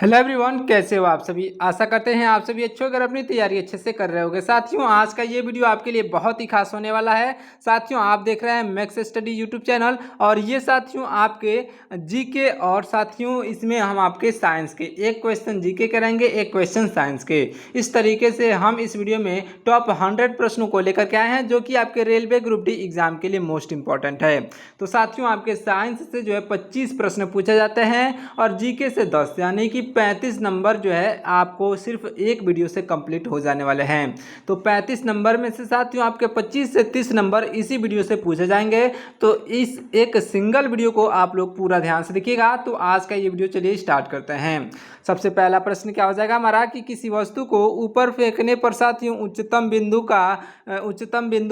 Hello everyone, कैसे हो आप सभी। आशा करते हैं आप सभी अच्छे होकर अपनी तैयारी अच्छे से कर रहे होगे। साथियों, आज का ये वीडियो आपके लिए बहुत ही खास होने वाला है। साथियों, आप देख रहे हैं मैक्स स्टडी यूट्यूब चैनल और ये साथियों आपके जीके और साथियों इसमें हम आपके साइंस के एक क्वेश्चन जीके करेंगे, एक क्वेश्चन साइंस के। इस तरीके से हम इस वीडियो में टॉप 100 प्रश्नों को लेकर के आए हैं जो कि आपके रेलवे ग्रुप डी एग्जाम के लिए मोस्ट इंपॉर्टेंट है। तो साथियों, आपके साइंस से जो है 25 प्रश्न पूछे जाते हैं और जीके से 10, यानी कि 35 नंबर जो है आपको सिर्फ एक वीडियो से कंप्लीट हो जाने वाले हैं। तो 35 नंबर में से साथियों आपके 25 से 30 नंबर इसी वीडियो से पूछे जाएंगे। तो इस एक सिंगल वीडियो को आप लोग पूरा ध्यान से देखिएगा। तो आज का ये वीडियो चलिए स्टार्ट करते हैं। सबसे पहला प्रश्न क्या हो जाएगा हमारा कि किसी वस्तु को ऊपर फेंकने पर साथियों उच्चतम बिंदु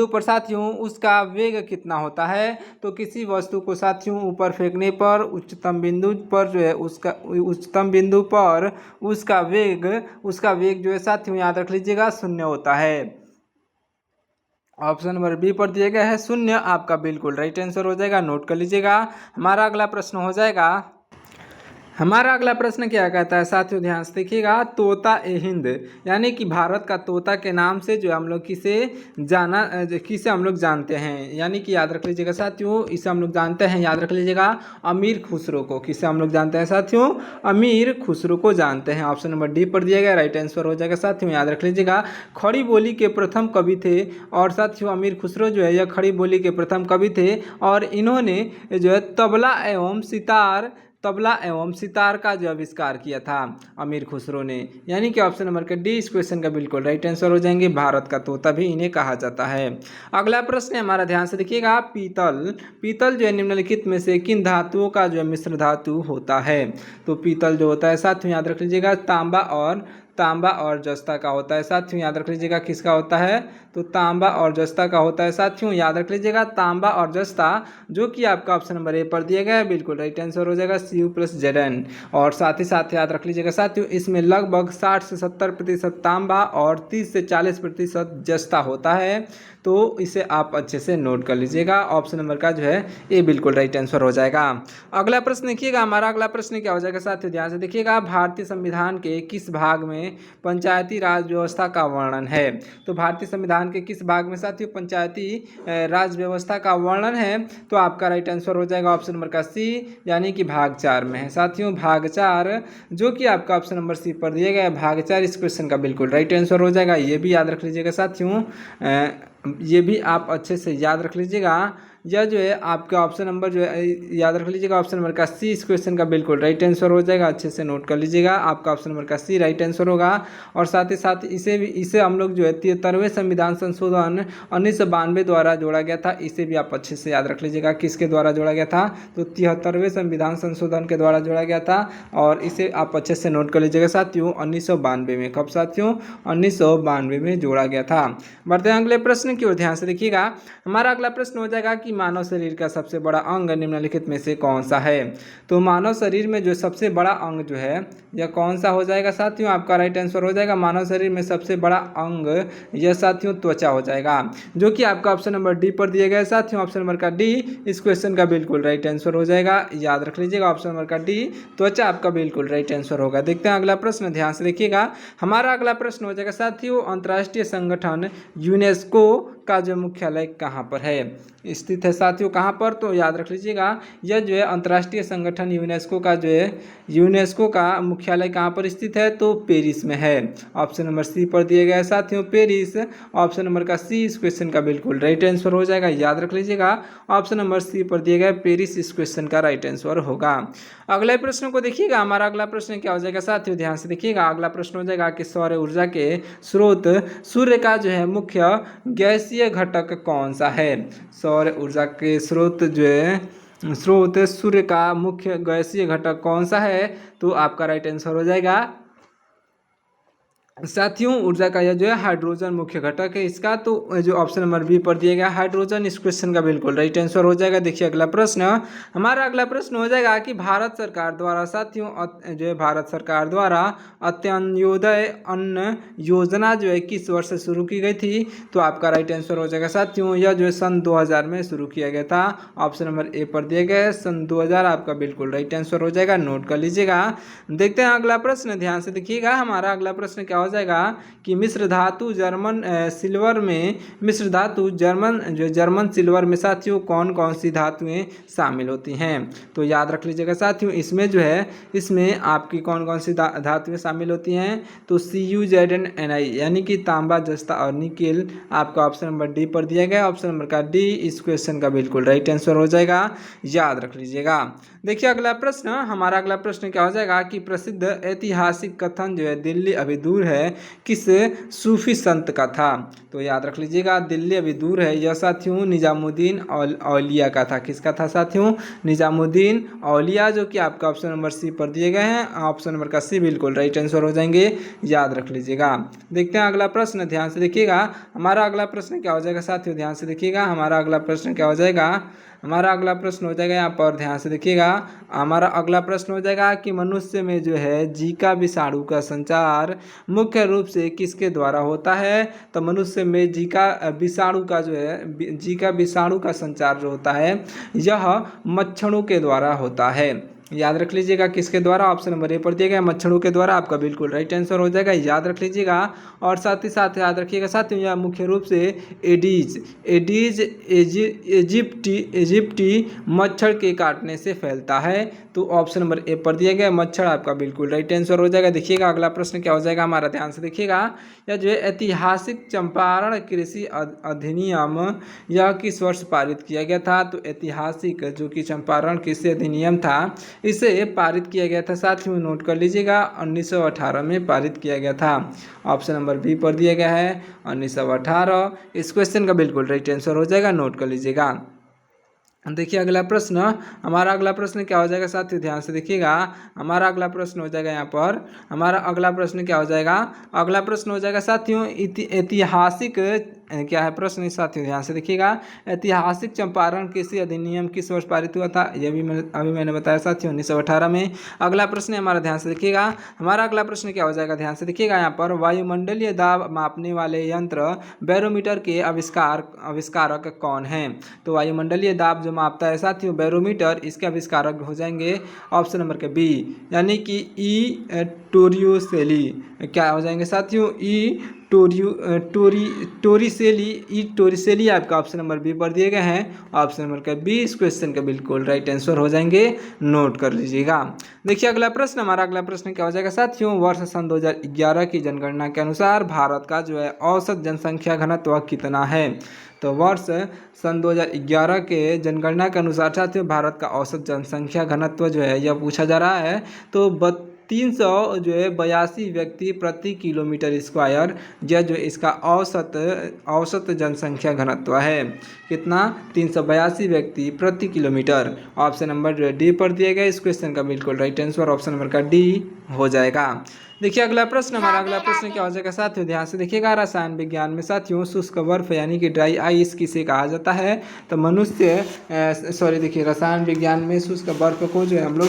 पर साथियों उसका वेग कितना होता है। तो किसी वस्तु को साथियों ऊपर फेंकने पर उच्चतम बिंदु पर जो है उसका वेग जो है साथियों याद रख लीजिएगा 0 होता है। ऑप्शन नंबर बी पर दिया गया है 0, आपका बिल्कुल राइट आंसर हो जाएगा। नोट कर लीजिएगा। हमारा अगला प्रश्न क्या कहता है साथियों, ध्यान से देखिएगा। तोता ए हिंद यानी कि भारत का तोता के नाम से जो हम लोग किसे हम लोग जानते हैं, यानी कि याद रख लीजिएगा साथियों, इसे हम लोग जानते हैं, याद रख लीजिएगा, अमीर खुसरो को। किसे हम लोग जानते हैं साथियों? अमीर खुसरो को जानते हैं। ऑप्शन नंबर डी पर दिया गया राइट आंसर हो जाएगा साथियों, याद रख लीजिएगा। खड़ी बोली के प्रथम कवि थे और साथियों अमीर खुसरो जो है यह खड़ी बोली के प्रथम कवि थे और इन्होंने जो है तबला एवं सितार का जो आविष्कार किया था अमीर खुसरो ने, यानी कि ऑप्शन नंबर के डी इस क्वेश्चन का बिल्कुल राइट आंसर हो जाएंगे। भारत का तोता भी इन्हें कहा जाता है। अगला प्रश्न है हमारा, ध्यान से देखिएगा। पीतल जो है निम्नलिखित में से किन धातुओं का जो है मिश्र धातु होता है। तो पीतल जो होता है साथियों याद रख लीजिएगा तांबा और जस्ता का होता है। साथियों याद रख लीजिएगा किसका होता है? तो तांबा और जस्ता का होता है। साथियों याद रख लीजिएगा तांबा और जस्ता, जो कि आपका ऑप्शन नंबर ए पर दिया गया है, बिल्कुल राइट आंसर हो जाएगा Cu+Zn। और साथ ही साथ याद रख लीजिएगा साथियों इसमें लगभग 60 से 70% तांबा और 30 से 40% जस्ता होता है। तो इसे आप अच्छे से नोट कर लीजिएगा। ऑप्शन नंबर का जो है ये बिल्कुल राइट आंसर हो जाएगा। अगला प्रश्न देखिएगा। हमारा अगला प्रश्न क्या हो जाएगा साथियों, ध्यान से देखिएगा। भारतीय संविधान के किस भाग में पंचायती राज व्यवस्था का वर्णन है। तो भारतीय संविधान के किस भाग में साथियों पंचायती राज व्यवस्था का वर्णन है। तो आपका राइट आंसर हो जाएगा ऑप्शन नंबर का सी, यानी कि भाग 4 में है साथियों। भाग 4 जो कि आपका ऑप्शन नंबर सी पर दिया गया है, भाग 4 इस क्वेश्चन का बिल्कुल राइट आंसर हो जाएगा। ये भी याद रख लीजिएगा साथियों, ये भी आप अच्छे से याद रख लीजिएगा। यह जो है आपका ऑप्शन नंबर जो है याद रख लीजिएगा, ऑप्शन नंबर का सी इस क्वेश्चन का बिल्कुल राइट आंसर हो जाएगा। अच्छे से नोट कर लीजिएगा, आपका ऑप्शन नंबर का सी राइट आंसर होगा। और साथ ही साथ इसे हम लोग जो है 73वें संविधान संशोधन 1992 द्वारा जोड़ा गया था। इसे भी आप अच्छे से याद रख लीजिएगा, किसके द्वारा जोड़ा गया था। तो 73वें संविधान संशोधन के द्वारा जोड़ा गया था और इसे आप अच्छे से नोट कर लीजिएगा साथियों 1992 में। कब साथियों? 1992 में जोड़ा गया था। बढ़ते हैं अगले प्रश्न की ओर, ध्यान से देखिएगा। हमारा अगला प्रश्न हो जाएगा कि मानव शरीर का सबसे बड़ा अंग निम्नलिखित में से कौन सा है। तो मानव शरीर में जो सबसे बड़ा अंग जो है यह कौन सा हो जाएगा साथियों? आपका राइट आंसर हो जाएगा मानव शरीर में सबसे बड़ा अंग यह साथियों त्वचा हो जाएगा, जो कि आपका ऑप्शन नंबर डी पर दिया गया है साथियों। ऑप्शन नंबर का डी इस क्वेश्चन का बिल्कुल राइट आंसर हो जाएगा। याद रख लीजिएगा ऑप्शन नंबर का डी त्वचा आपका बिल्कुल राइट आंसर होगा। देखते हैं अगला प्रश्न, ध्यान से देखिएगा। हमारा अगला प्रश्न हो जाएगा साथियों, अंतर्राष्ट्रीय संगठन यूनेस्को का जो मुख्यालय कहाँ पर है, स्थित है साथियों? कहाँ पर? तो याद रख लीजिएगा यह जो है अंतर्राष्ट्रीय संगठन यूनेस्को का मुख्यालय कहाँ पर स्थित है। तो पेरिस में है। ऑप्शन नंबर सी पर दिया गया है साथियों पेरिस। ऑप्शन नंबर का सी इस क्वेश्चन का बिल्कुल राइट आंसर हो जाएगा। याद रख लीजिएगा ऑप्शन नंबर सी पर दिया गया पेरिस इस क्वेश्चन का राइट आंसर होगा। अगले प्रश्न को देखिएगा। हमारा अगला प्रश्न क्या हो जाएगा साथियों, ध्यान से देखिएगा। अगला प्रश्न हो जाएगा कि सौर ऊर्जा के स्रोत सूर्य का जो है मुख्य गैसीय घटक कौन सा है। सौर ऊर्जा के स्रोत सूर्य का मुख्य गैसीय घटक कौन सा है। तो आपका राइट आंसर हो जाएगा साथियों ऊर्जा का यह जो है हाइड्रोजन मुख्य घटक है इसका। तो जो ऑप्शन नंबर बी पर दिया गया हाइड्रोजन इस क्वेश्चन का बिल्कुल राइट आंसर हो जाएगा। देखिए अगला प्रश्न, हमारा अगला प्रश्न हो जाएगा कि भारत सरकार द्वारा साथियों जो है भारत सरकार द्वारा अंत्योदय अन्न योजना जो है किस वर्ष से शुरू की गई थी। तो आपका राइट आंसर हो जाएगा साथियों यह जो है सन 2000 में शुरू किया गया था। ऑप्शन नंबर ए पर दिया गया है सन 2000 आपका बिल्कुल राइट आंसर हो जाएगा, नोट कर लीजिएगा। देखते हैं अगला प्रश्न, ध्यान से देखिएगा। हमारा अगला प्रश्न क्या हो जाएगा कि मिश्र धातु जर्मन सिल्वर में मिश्र धातु जर्मन सिल्वर में साथियों कौन कौन सी धातुएं शामिल होती हैं। तो याद रख लीजिएगा साथियों इसमें जो है इसमें आपकी कौन कौन सी धातुएं शामिल होती हैं। तो CuZnNi यानी कि तांबा जस्ता और निकेल आपका ऑप्शन नंबर डी पर दिया गया। ऑप्शन नंबर का डी इस क्वेश्चन का बिल्कुल राइट आंसर हो जाएगा, याद रख लीजिएगा। देखिए अगला प्रश्न, हमारा अगला प्रश्न क्या हो जाएगा कि प्रसिद्ध ऐतिहासिक कथन जो है दिल्ली अभी दूर है किस सूफी संत का था। तो याद रख लीजिएगा दिल्ली अभी दूर है यह साथियों निजामुद्दीन औलिया का था। किसका था साथियों, निजामुद्दीन औलिया, जो कि आपका ऑप्शन नंबर सी पर दिए गए हैं। ऑप्शन नंबर का सी बिल्कुल राइट आंसर हो जाएंगे, याद रख लीजिएगा। देखते हैं अगला प्रश्न, ध्यान से देखिएगा। हमारा अगला प्रश्न क्या हो जाएगा साथियों, ध्यान से देखिएगा। हमारा अगला प्रश्न क्या हो जाएगा, हमारा अगला प्रश्न हो जाएगा यहाँ पर ध्यान से देखिएगा। हमारा अगला प्रश्न हो जाएगा कि मनुष्य में जो है जीका विषाणु का संचार मुख्य रूप से किसके द्वारा होता है। तो मनुष्य में जीका विषाणु का जो है जीका विषाणु का संचार जो होता है यह मच्छरों के द्वारा होता है। याद रख लीजिएगा किसके द्वारा, ऑप्शन नंबर ए पर दिया गया मच्छरों के द्वारा आपका बिल्कुल राइट आंसर हो जाएगा, याद रख लीजिएगा। और साथ ही साथ याद रखिएगा साथियों यह मुख्य रूप से एडीज इजिप्टी मच्छर के काटने से फैलता है। तो ऑप्शन नंबर ए पर दिया गया मच्छर आपका बिल्कुल राइट आंसर हो जाएगा। देखिएगा अगला प्रश्न क्या हो जाएगा हमारा, ध्यान से देखिएगा। यह जो है ऐतिहासिक चंपारण कृषि अधिनियम यह किस वर्ष पारित किया गया था। तो ऐतिहासिक जो कि चंपारण कृषि अधिनियम था इसे पारित किया गया था साथियों, नोट कर लीजिएगा 1918 में पारित किया गया था। ऑप्शन नंबर बी पर दिया गया है 1918 इस क्वेश्चन का बिल्कुल राइट आंसर हो जाएगा, नोट कर लीजिएगा। देखिए अगला प्रश्न, हमारा अगला प्रश्न क्या हो जाएगा साथियों, ध्यान से देखिएगा। हमारा अगला प्रश्न हो जाएगा यहाँ पर, हमारा अगला प्रश्न क्या हो जाएगा, अगला प्रश्न हो जाएगा साथियों ऐतिहासिक क्या है प्रश्न साथियों, ध्यान से देखिएगा। ऐतिहासिक चंपारण कृषि अधिनियम किस वर्ष पारित हुआ था, यह भी अभी मैंने बताया साथियों 1918 में। अगला प्रश्न है हमारा, ध्यान से देखिएगा। हमारा अगला प्रश्न क्या हो जाएगा, ध्यान से देखिएगा यहाँ पर। वायुमंडलीय दाब मापने वाले यंत्र बैरोमीटर के आविष्कारक कौन है। तो वायुमंडलीय दाब जो मापता है साथियों बैरोमीटर, इसके आविष्कारक हो जाएंगे ऑप्शन नंबर के बी यानी कि ई टोरियोसेली। क्या हो जाएंगे साथियों, टोरिसेली आपका ऑप्शन नंबर बी पर दिए गए हैं। ऑप्शन नंबर का बी इस क्वेश्चन का बिल्कुल राइट आंसर हो जाएंगे, नोट कर लीजिएगा। देखिए अगला प्रश्न, हमारा अगला प्रश्न क्या हो जाएगा साथियों। वर्ष सन 2011 की जनगणना के अनुसार भारत का जो है औसत जनसंख्या घनत्व कितना है। तो वर्ष सन 2011 के जनगणना के अनुसार साथियों भारत का औसत जनसंख्या घनत्व जो है यह पूछा जा रहा है। तो 300 जो है 82 व्यक्ति प्रति किलोमीटर स्क्वायर, यह जो इसका औसत जनसंख्या घनत्व है। कितना, 382 व्यक्ति प्रति किलोमीटर। ऑप्शन नंबर जो है डी पर दिया गया इस क्वेश्चन का बिल्कुल राइट आंसर ऑप्शन नंबर का डी हो जाएगा। देखिए अगला प्रश्न, हमारा अगला प्रश्न क्या हो जाएगा साथियों, ध्यान से देखिएगा। रसायन विज्ञान में साथियों शुष्क बर्फ यानी कि ड्राई आइस किसे कहा जाता है। तो देखिए रसायन विज्ञान में शुष्क बर्फ को जो है हम लोग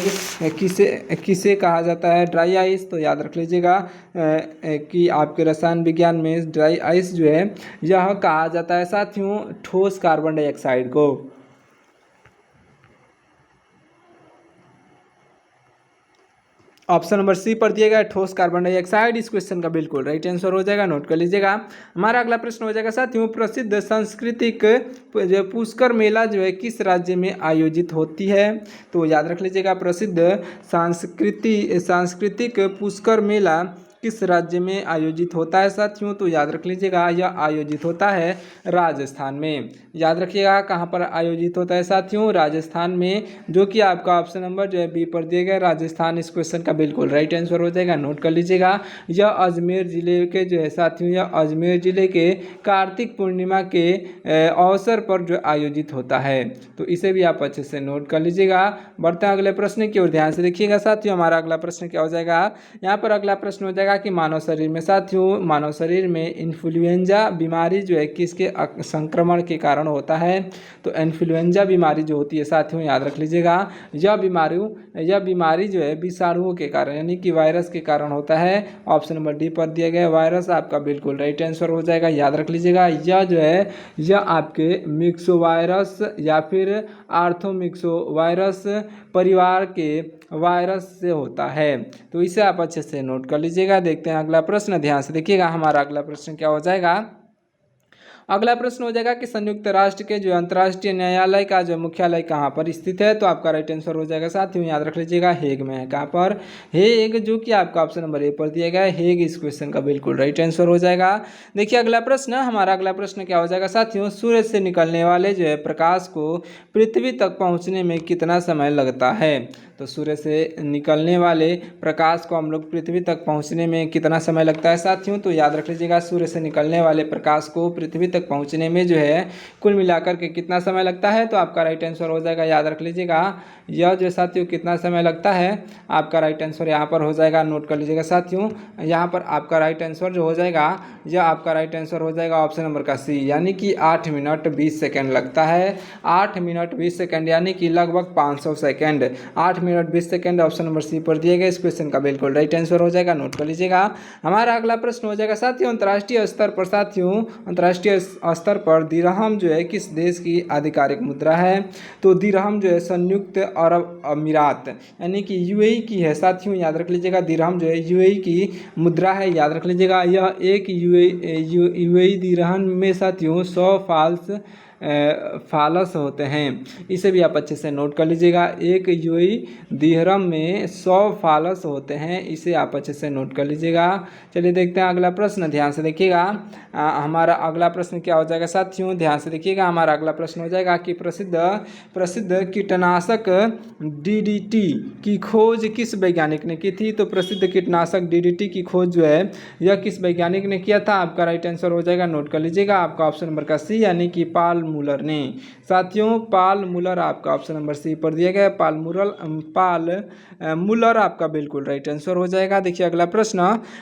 किसे कहा जाता है, ड्राई आइस। तो याद रख लीजिएगा कि आपके रसायन विज्ञान में ड्राई आइस जो है यह कहा जाता है साथियों ठोस कार्बन डाइऑक्साइड को। ऑप्शन नंबर सी पर दिया गया ठोस कार्बन डाइऑक्साइड इस क्वेश्चन का बिल्कुल राइट आंसर हो जाएगा, नोट कर लीजिएगा। हमारा अगला प्रश्न हो जाएगा साथियों प्रसिद्ध सांस्कृतिक जो पुष्कर मेला जो है किस राज्य में आयोजित होती है। तो याद रख लीजिएगा प्रसिद्ध सांस्कृतिक पुष्कर मेला किस राज्य में आयोजित होता है साथियों। तो याद रख लीजिएगा यह आयोजित होता है राजस्थान में। याद रखिएगा कहाँ पर आयोजित होता है साथियों, राजस्थान में, जो कि आपका ऑप्शन नंबर जो है बी पर दिया गया राजस्थान इस क्वेश्चन का बिल्कुल राइट आंसर हो जाएगा, नोट कर लीजिएगा। यह अजमेर जिले के जो है साथियों यह अजमेर जिले के कार्तिक पूर्णिमा के अवसर पर जो आयोजित होता है। तो इसे भी आप अच्छे से नोट कर लीजिएगा। बढ़ते हैं अगले प्रश्न की ओर, ध्यान से देखिएगा साथियों। हमारा अगला प्रश्न क्या हो जाएगा, यहाँ पर अगला प्रश्न हो जाएगा जाएगा कि मानव शरीर में साथियों, मानव शरीर में इन्फ्लुएंजा बीमारी जो है किसके संक्रमण के कारण होता है? तो इन्फ्लुएंजा बीमारी जो होती है साथियों, याद रख लीजिएगा, यह बीमारी जो है विषाणुओं के कारण यानी कि वायरस के कारण होता है। ऑप्शन नंबर डी पर दिया गया वायरस आपका बिल्कुल राइट आंसर हो जाएगा। याद रख लीजिएगा, यह जो है यह आपके मिक्सो वायरस या फिर आर्थोमिक्सो वायरस परिवार के वायरस से होता है। तो इसे आप अच्छे से नोट कर लीजिएगा। देखते हैं अगला प्रश्न, ध्यान से देखिएगा। हमारा अगला प्रश्न क्या हो जाएगा? अगला प्रश्न हो जाएगा कि संयुक्त राष्ट्र के जो अंतर्राष्ट्रीय न्यायालय का जो मुख्यालय कहाँ पर स्थित है? तो आपका राइट आंसर हो जाएगा साथियों, याद रख लीजिएगा, हेग में है। कहाँ पर? हेग, जो कि आपका ऑप्शन नंबर ए पर दिया गया है। हेग इस क्वेश्चन का बिल्कुल राइट आंसर हो जाएगा। देखिए अगला प्रश्न, हमारा अगला प्रश्न क्या हो जाएगा साथियों? सूर्य से निकलने वाले जो है प्रकाश को पृथ्वी तक पहुँचने में कितना समय लगता है? तो सूर्य से निकलने वाले प्रकाश को हम लोग पृथ्वी तक पहुंचने में कितना समय लगता है साथियों? तो याद रख लीजिएगा, सूर्य से निकलने वाले प्रकाश को पृथ्वी तक पहुंचने में जो है कुल मिलाकर के कितना समय लगता है? तो आपका राइट आंसर हो जाएगा, याद रख लीजिएगा, यह जो साथियों कितना समय लगता है? आपका राइट आंसर यहाँ पर हो जाएगा, नोट कर लीजिएगा साथियों, यहाँ पर आपका राइट आंसर जो हो जाएगा, यह आपका राइट आंसर हो जाएगा ऑप्शन नंबर का सी, यानी कि 8 मिनट 20 सेकेंड लगता है। 8 मिनट 20 सेकेंड यानी कि लगभग 500 second. 8 minute 20 second option number C पर दिए गए इस क्वेश्चन का बिल्कुल राइट आंसर हो जाएगा, नोट कर लीजिएगा। हमारा अगला प्रश्न हो जाएगा साथियों, अंतर्राष्ट्रीय स्तर पर साथियों, अंतर्राष्ट्रीय स्तर पर दिरहम जो है किस देश की आधिकारिक मुद्रा है? तो दिरहम जो है संयुक्त अरब अमीरात यानी कि यूएई की है साथियों, याद रख लीजिएगा, दिरहम जो है यूएई की मुद्रा है। याद रख लीजिएगा, यह एक यूएई दिरहम में साथियों 100 फालस होते हैं। इसे भी आप अच्छे से नोट कर लीजिएगा, एक यूएई दिरहम में 100 फालस होते हैं, इसे आप अच्छे से नोट कर लीजिएगा। चलिए देखते हैं अगला प्रश्न, ध्यान से देखिएगा। हमारा अगला प्रश्न क्या हो जाएगा साथियों? ध्यान से देखिएगा, हमारा अगला प्रश्न हो जाएगा कि प्रसिद्ध कीटनाशक डीडीटी की खोज किस वैज्ञानिक ने की थी? तो प्रसिद्ध कीटनाशक डीडीटी की खोज जो है यह किस वैज्ञानिक ने किया था? आपका राइट आंसर हो जाएगा, नोट कर लीजिएगा, आपका ऑप्शन नंबर का सी, यानी कि पाल मूलर ने। साथियों पाल मूलर आपका ऑप्शन नंबर सी पर दिया गया, पाल मूलर आपका बिल्कुल राइट आंसर हो जाएगा। देखिए अगला प्रश्न,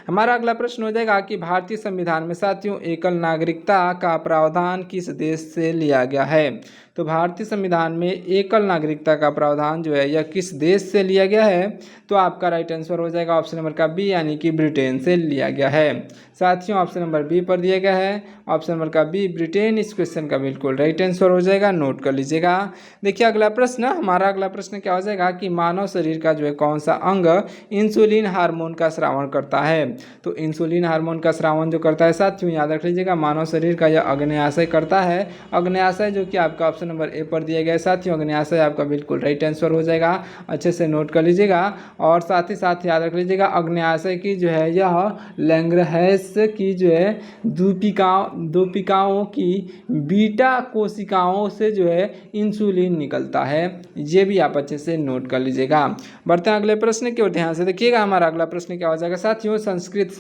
हमारा अगला प्रश्न हो जाएगा कि भारतीय संविधान में साथियों एकल नागरिकता का प्रावधान किस देश से लिया गया है? तो भारतीय संविधान में एकल नागरिकता का प्रावधान जो है यह किस देश से लिया गया है? तो आपका राइट आंसर हो जाएगा ऑप्शन नंबर का बी, यानी कि ब्रिटेन से लिया गया है। साथियों ऑप्शन नंबर बी पर दिया गया है, ऑप्शन नंबर का बी ब्रिटेन इस क्वेश्चन का बिल्कुल राइट आंसर हो जाएगा, नोट कर लीजिएगा। देखिए अगला प्रश्न, हमारा अगला प्रश्न क्या हो जाएगा कि मानव शरीर का जो है कौन सा अंग इंसुलिन हार्मोन का स्रावन करता है? तो इंसुलिन हार्मोन का स्रावन जो करता है साथियों, याद रख लीजिएगा, मानव शरीर का यह अग्न्याशय करता है। अग्न्याशय जो कि आपका ऑप्शन नंबर ए पर दिया गया है साथियों, अग्न्याशय आपका बिल्कुल राइट आंसर हो जाएगा, अच्छे से नोट कर लीजिएगा। और साथ ही साथ याद रख लीजिएगा, अग्न्याशय की जो है यह लैंगरहैंस की जो है दूपिकाओं की बीटा कोशिकाओं से जो है इंसुलिन निकलता है। ये भी आप अच्छे से नोट कर लीजिएगा। बढ़ते हैं अगले प्रश्न की ओर, ध्यान से देखिएगा। हमारा अगला प्रश्न क्या हो जाएगा साथियों, संस्कृत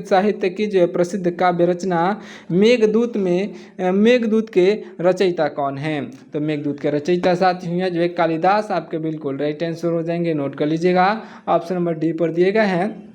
साहित्य की जो है प्रसिद्ध काव्य रचना मेघदूत के रचयिता कौन है? तो मेघदूत के रचयिता साथियों जो है कालिदास आपके बिल्कुल राइट आंसर हो जाएंगे, नोट कर लीजिएगा, ऑप्शन नंबर डी पर दिए गए हैं,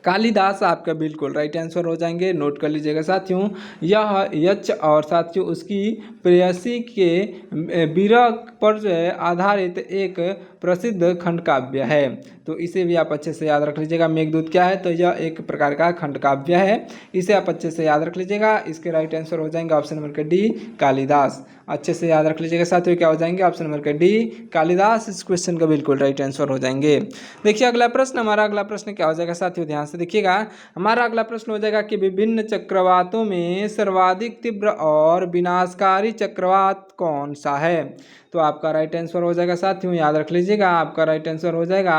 कालिदास आपका बिल्कुल राइट आंसर हो जाएंगे, नोट कर लीजिएगा साथियों। यह यक्ष और साथियों उसकी प्रेयसी के विरह पर जो है आधारित एक प्रसिद्ध खंड काव्य है। तो इसे भी आप अच्छे से याद रख लीजिएगा। मेघदूत क्या है? तो यह एक प्रकार का खंड काव्य है, इसे आप अच्छे से याद रख लीजिएगा। इसके राइट आंसर हो जाएंगे ऑप्शन नंबर का डी, कालिदास। अच्छे से याद रख लीजिएगा साथियों, क्या हो जाएंगे? ऑप्शन नंबर का डी, कालिदास इस क्वेश्चन का बिल्कुल राइट आंसर हो जाएंगे। देखिए अगला प्रश्न, हमारा अगला प्रश्न क्या हो जाएगा साथियों, ध्यान से देखिएगा। हमारा अगला प्रश्न हो जाएगा कि विभिन्न चक्रवातों में सर्वाधिक तीव्र और विनाशकारी चक्रवात कौन सा है? तो आपका राइट आंसर हो जाएगा साथियों, याद रख लीजिएगा, आपका राइट आंसर हो जाएगा,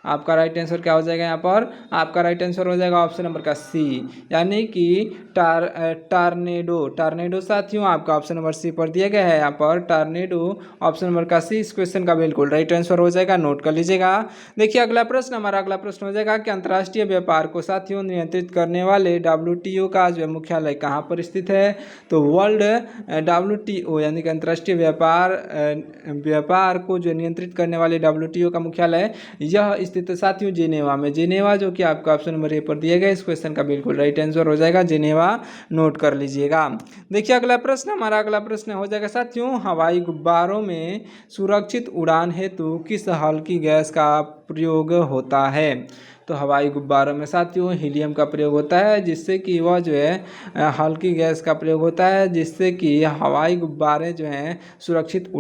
आपका राइट आंसर क्या हो जाएगा यहाँ पर? आपका राइट आंसर हो जाएगा ऑप्शन नंबर का सी, यानी कि टार्नेडो साथियों आपका ऑप्शन नंबर सी पर दिया गया है। यहाँ पर टार्नेडो ऑप्शन नंबर का सी इस क्वेश्चन का बिल्कुल राइट आंसर हो जाएगा, नोट कर लीजिएगा। देखिए अगला प्रश्न, हमारा अगला प्रश्न हो जाएगा कि अंतर्राष्ट्रीय व्यापार को साथियों नियंत्रित करने वाले WTO का जो मुख्यालय कहाँ पर स्थित है? तो वर्ल्ड WTO यानी कि अंतर्राष्ट्रीय व्यापार व्यापार को जो नियंत्रित करने वाले WTO का मुख्यालय यह स्थित है साथियों जेनेवा में। जेनेवा जो कि आपका ऑप्शन नंबर ए पर दिया गया, इस क्वेश्चन का बिल्कुल राइट आंसर हो जाएगा जेनेवा, नोट कर लीजिएगा। देखिए अगला प्रश्न, हमारा अगला प्रश्न हो जाएगा साथियों, हवाई गुब्बारों में सुरक्षित उड़ान हेतु किस हल्की गैस का प्रयोग होता है? तो हवाई गुब्बारों में साथियों हीलियम का प्रयोग होता है, जिससे कि वह जो है हल्की गैस का प्रयोग होता है, जिससे कि हवाई गुब्बारे जो हैं सुरक्षित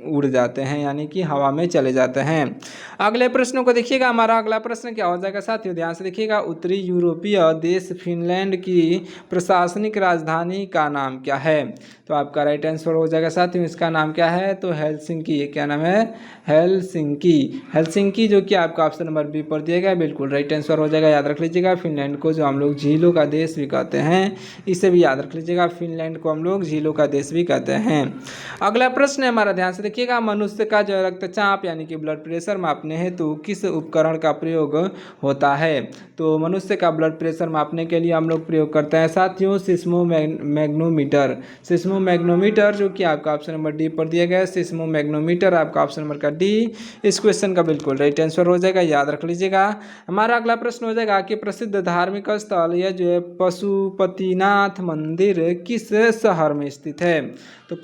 उड़ जाते हैं, यानी कि हवा में चले जाते हैं। अगले प्रश्नों को देखिएगा, हमारा अगला प्रश्न क्या हो जाएगा साथियों, ध्यान से देखिएगा। उत्तरी यूरोपीय देश फिनलैंड की प्रशासनिक राजधानी का नाम क्या है? तो आपका राइट आंसर हो जाएगा साथियों, इसका नाम क्या है? तो हेलसिंकी। क्या नाम है? हेलसिंकी। हेलसिंकी जो कि आपका ऑप्शन नंबर बी पर दिया गया, बिल्कुल राइट आंसर हो जाएगा। याद रख लीजिएगा, फिनलैंड को जो हम लोग झीलों का देश भी कहते हैं, इसे भी याद रख लीजिएगा, फिनलैंड को हम लोग झीलों का देश भी कहते हैं। अगला प्रश्न है हमारा, ध्यान से देखिएगा। मनुष्य का जो रक्तचाप यानी कि ब्लड प्रेशर मापने हेतु किस उपकरण का प्रयोग होता है? तो मनुष्य का ब्लड प्रेशर मापने के लिए हम लोग प्रयोग करते हैं साथियों सिस्मोमैग्नोमीटर। सिस्मोमैग्नोमीटर जो कि आपका ऑप्शन नंबर डी पर दिया गया है, सिस्मोमैग्नोमीटर आपका ऑप्शन नंबर का डी, इस क्वेश्चन का बिल्कुल राइट आंसर हो जाएगा, याद रख लीजिएगा। हमारा अगला प्रश्न हो जाएगा कि प्रसिद्ध धार्मिक स्थल यह जो है पशुपतिनाथ मंदिर किस शहर में स्थित है? तो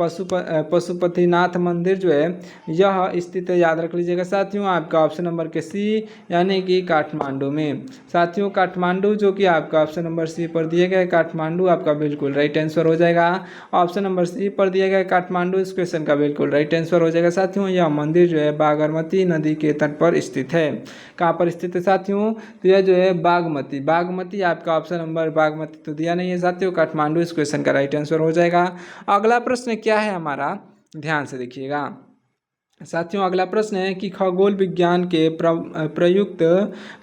पशुपतिनाथ मंदिर जो है यह स्थित है, याद रख लीजिएगा साथियों, आपका ऑप्शन नंबर के सी यानी कि काठमांडू में। साथियों काठमांडू जो कि आपका ऑप्शन नंबर सी पर दिया गया है, काठमांडू आपका बिल्कुल राइट आंसर हो जाएगा। ऑप्शन नंबर सी पर दिया गया काठमांडू, इस क्वेश्चन का बिल्कुल राइट आंसर हो जाएगा साथियों। यह मंदिर जो है बागमती नदी के तट पर स्थित है। कहाँ पर स्थित है साथियों? तो यह जो है बागमती आपका ऑप्शन नंबर, बागमती तो दिया नहीं है साथियों, काठमांडू इस क्वेश्चन का राइट आंसर हो जाएगा। अगला प्रश्न क्या है हमारा, ध्यान से देखिएगा साथियों। अगला प्रश्न है कि खगोल विज्ञान के प्रयुक्त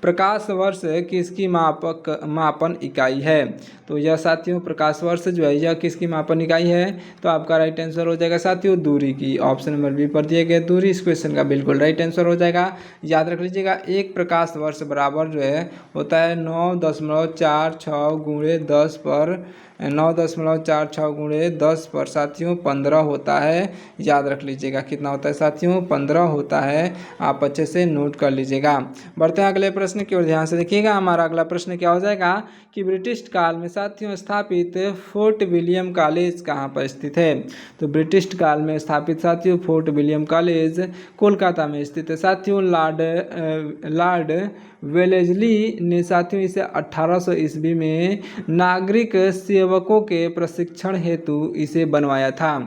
प्रकाश वर्ष किसकी मापन इकाई है? तो यह साथियों प्रकाश वर्ष जो है यह किसकी मापन इकाई है? तो आपका राइट आंसर हो जाएगा साथियों दूरी की, ऑप्शन नंबर बी पर दिए गए दूरी, इस क्वेश्चन का बिल्कुल राइट आंसर हो जाएगा। याद रख लीजिएगा, एक प्रकाश वर्ष बराबर जो है होता है 9.46 गुणे 10 पर 9.46 गुणे 10 पर साथियों 15 होता है। याद रख लीजिएगा कितना होता है साथियों, 15 होता है, आप अच्छे से नोट कर लीजिएगा। बढ़ते हैं अगले प्रश्न की ओर, ध्यान से देखिएगा। हमारा अगला प्रश्न क्या हो जाएगा कि ब्रिटिश काल में साथियों स्थापित फोर्ट विलियम कॉलेज कहाँ पर स्थित है? तो ब्रिटिश काल में स्थापित साथियों फोर्ट विलियम कॉलेज कोलकाता में स्थित है साथियों। लॉर्ड वेलेस्ली ने साथियों इसे 1800 ईस्वी में नागरिक सेवकों के प्रशिक्षण हेतु इसे बनवाया था।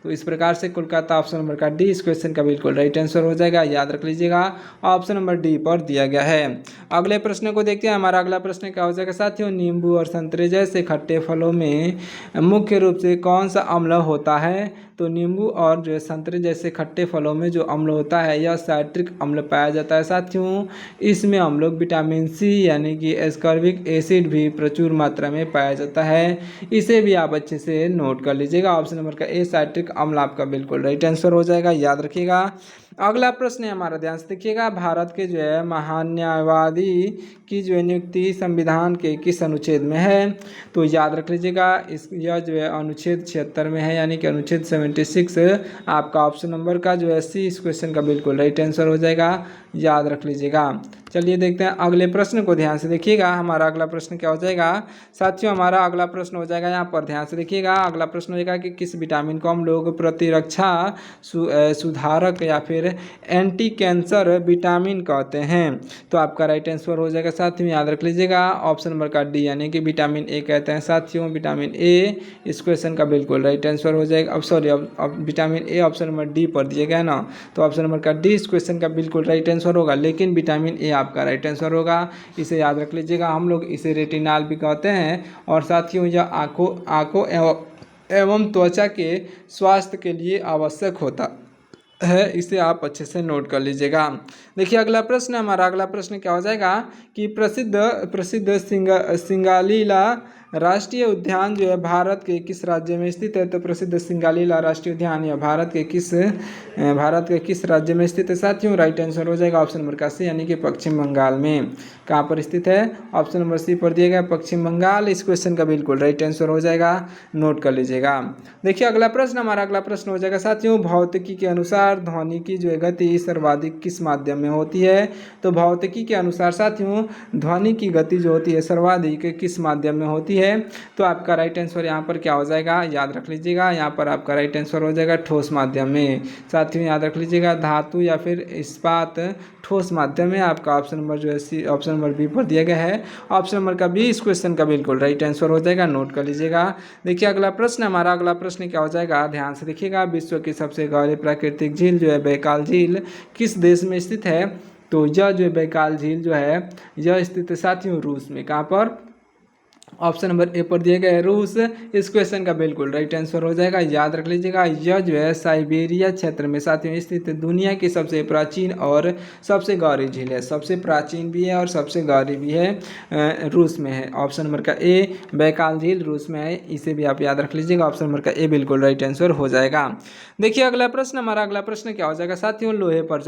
तो इस प्रकार से कोलकाता ऑप्शन नंबर का डी, इस क्वेश्चन का बिल्कुल राइट आंसर हो जाएगा, याद रख लीजिएगा, ऑप्शन नंबर डी पर दिया गया है। अगले प्रश्न को देखते हैं। हमारा अगला प्रश्न क्या हो जाएगा साथियों, नींबू और संतरे जैसे खट्टे फलों में मुख्य रूप से कौन सा अम्ल होता है? तो नींबू और जो संतरे जैसे खट्टे फलों में जो अम्ल होता है यह साइट्रिक अम्ल पाया जाता है साथियों। इसमें हम लोग विटामिन सी यानी कि एस्कॉर्बिक एसिड भी प्रचुर मात्रा में पाया जाता है, इसे भी आप अच्छे से नोट कर लीजिएगा। ऑप्शन नंबर का ए साइट्रिक अम्ल आपका बिल्कुल राइट आंसर हो जाएगा, याद रखिएगा। अगला प्रश्न है हमारा, ध्यान से देखिएगा। भारत के जो है महान्यायवादी की जो नियुक्ति संविधान के किस अनुच्छेद में है? तो याद रख लीजिएगा, यह जो है अनुच्छेद 76 में है, यानी कि अनुच्छेद 76 आपका ऑप्शन नंबर का जो है सी, इस क्वेश्चन का बिल्कुल राइट आंसर हो जाएगा, याद रख लीजिएगा। चलिए देखते हैं अगले प्रश्न को, ध्यान से देखिएगा। हमारा अगला प्रश्न क्या हो जाएगा साथियों, हमारा अगला प्रश्न हो जाएगा यहाँ पर, ध्यान से देखिएगा। अगला प्रश्न हो जाएगा कि किस विटामिन को हम लोग प्रतिरक्षा सुधारक या फिर एंटी कैंसर विटामिन कहते हैं? तो आपका राइट आंसर हो जाएगा साथियों, याद रख लीजिएगा, ऑप्शन नंबर का डी यानी कि विटामिन ए कहते हैं साथियों, विटामिन ए, इस क्वेश्चन का बिल्कुल राइट आंसर हो जाएगा। अब सॉरी, अब vitamin A option number D पर दिया गया ना, तो ऑप्शन नंबर का डी इस क्वेश्चन का बिल्कुल राइट आंसर होगा, लेकिन विटामिन ए आपका राइट आंसर होगा, इसे याद रख लीजिएगा। हम लोग इसे रेटिनाल भी कहते हैं, और साथियों यह आँखों एवं त्वचा के स्वास्थ्य के लिए आवश्यक है, इसे आप अच्छे से नोट कर लीजिएगा। देखिए अगला प्रश्न, हमारा अगला प्रश्न क्या हो जाएगा कि प्रसिद्ध प्रसिद्ध सिंगालीला राष्ट्रीय उद्यान जो है भारत के किस राज्य में स्थित है? तो प्रसिद्ध सिंगालीला राष्ट्रीय उद्यान या भारत के किस राज्य में स्थित है साथियों? राइट आंसर हो जाएगा ऑप्शन नंबर का सी, यानी कि पश्चिम बंगाल में। कहाँ पर स्थित है? ऑप्शन नंबर सी पर दिया गया पश्चिम बंगाल। इस क्वेश्चन का बिल्कुल राइट आंसर हो जाएगा, नोट कर लीजिएगा। देखिए अगला प्रश्न, हमारा अगला प्रश्न हो जाएगा साथियों, भौतिकी के अनुसार ध्वनि की जो है गति सर्वाधिक किस माध्यम में होती है? तो भौतिकी के अनुसार साथियों ध्वनि की गति जो होती है सर्वाधिक किस माध्यम में होती है? तो आपका राइट आंसर यहाँ पर क्या हो जाएगा, याद रख लीजिएगा, यहाँ पर आपका राइट आंसर हो जाएगा ठोस माध्यम में। साथियों याद रख लीजिएगा, धातु या फिर इस्पात ठोस माध्यम में। आपका ऑप्शन नंबर जो है सी, ऑप्शन नंबर बी पर दिया गया है। ऑप्शन नंबर का बी इस क्वेश्चन का बिल्कुल राइट आंसर हो जाएगा, नोट कर लीजिएगा। देखिए अगला प्रश्न, हमारा अगला प्रश्न क्या हो जाएगा, ध्यान से देखिएगा। विश्व की सबसे गहरी प्राकृतिक झील जो है बैकाल झील किस देश में स्थित है? तो यह जो बैकाल झील जो है यह स्थित है साथियों रूस में। कहाँ पर? ऑप्शन नंबर ए पर दिए गए रूस। इस क्वेश्चन का बिल्कुल राइट आंसर हो जाएगा, याद रख लीजिएगा। यह जो है साइबेरिया क्षेत्र में साथियों स्थित दुनिया की सबसे प्राचीन और सबसे गहरी झील है। सबसे प्राचीन भी है और सबसे गहरी भी है, रूस में है। ऑप्शन नंबर का ए बैकाल झील रूस में है, इसे भी आप याद रख लीजिएगा। ऑप्शन नंबर का ए बिल्कुल राइट आंसर हो जाएगा। देखिए अगला प्रश्न, हमारा अगला प्रश्न क्या हो जाएगा साथियों, लोहे पर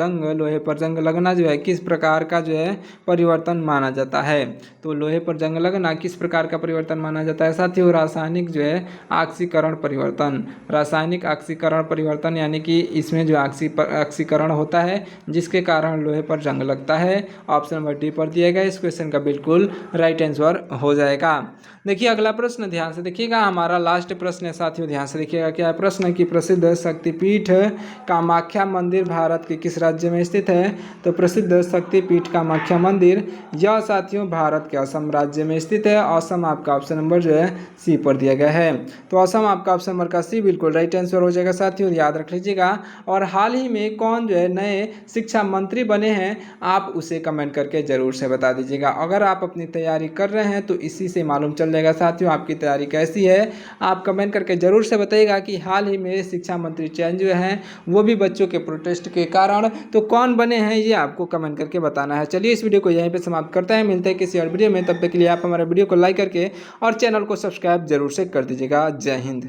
जंग लगना जो है किस प्रकार का जो है परिवर्तन माना जाता है? तो लोहे पर जंग लगना किस प्रकार का परिवर्तन माना जाता है साथियों? रासायनिक जो है ऑक्सीकरण परिवर्तन। रासायनिक ऑक्सीकरण परिवर्तन, यानी कि इसमें जो ऑक्सीकरण होता है जिसके कारण लोहे पर जंग लगता है। ऑप्शन नंबर डी पर दिया गया, इस क्वेश्चन का बिल्कुल राइट आंसर हो जाएगा। देखिए अगला प्रश्न ध्यान से देखिएगा, हमारा लास्ट प्रश्न है साथियों, ध्यान से देखिएगा। क्या है प्रश्न की प्रसिद्ध शक्तिपीठ कामाख्या मंदिर भारत के किस राज्य में स्थित है? तो प्रसिद्ध शक्तिपीठ कामाख्या मंदिर यह साथियों भारत के असम राज्य में स्थित है। असम आपका ऑप्शन नंबर जो है सी पर दिया गया है। तो असम आपका ऑप्शन नंबर का सी बिल्कुल राइट आंसर हो जाएगा साथियों, याद रख लीजिएगा। और हाल ही में कौन जो है नए शिक्षा मंत्री बने हैं, आप उसे कमेंट करके जरूर से बता दीजिएगा। अगर आप अपनी तैयारी कर रहे हैं तो इसी से मालूम चल जाएगा साथियों आपकी तैयारी कैसी है। आप कमेंट करके जरूर से बताइएगा कि हाल ही में शिक्षा मंत्री चेंज हुए हैं, वो भी बच्चों के प्रोटेस्ट के कारण, तो कौन बने हैं ये आपको कमेंट करके बताना है। चलिए इस वीडियो को यहीं पे समाप्त करते हैं, मिलते हैं किसी और वीडियो में। तब तक के लिए आप हमारे वीडियो को लाइक करके और चैनल को सब्सक्राइब जरूर से कर दीजिएगा। जय हिंद।